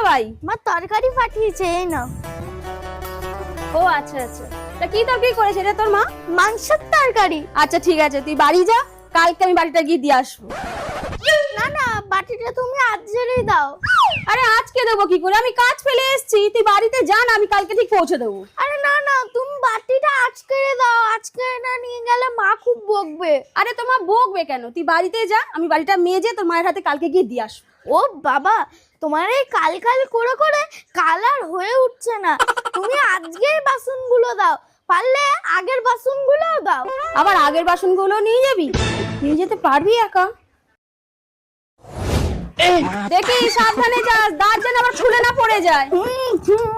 ভাই? মা তরকারি পাঠিয়েছে, এই নাও। ও আচ্ছা আচ্ছা, তা কি তরকারি করেছে রে তোর মা? মাংসের তরকারি। আচ্ছা ঠিক আছে, তুই বাড়ি যা, কালকে আমি বাড়িটা গিয়ে দিয়ে আসবো। না না, বাটিটা তুমি আজ জেলেই দাও। আরে আজকে দেবো কি করে, আমি কাজ ফেলে এসেছি, তুই বাড়িতে যা না, আমি কালকে ঠিক পৌঁছে দেবো। আরে না না, তুমি বাটিটা আজকে দাও, আজকে না নিয়ে গেলে মা খুব বকবে। আরে তোমার বকবে কেন, তুই বাড়িতে যা, আমি বাড়িটা মেজে তোর মায়ের হাতে কালকে গিয়ে দিয়ে আসবো। ও বাবা, তোমার এই কাল কাল করে করে কালার হয়ে উঠছে না। তুমি আজকেই বাসনগুলো দাও, পারলে আগের বাসনগুলোও দাও। আবার আগের বাসনগুলো নিয়ে যাবি? নিয়ে যেতে পারবি একা? দেখি সাবধানে যাস, দাঁত যেন আবার ছুলে না পড়ে যায়।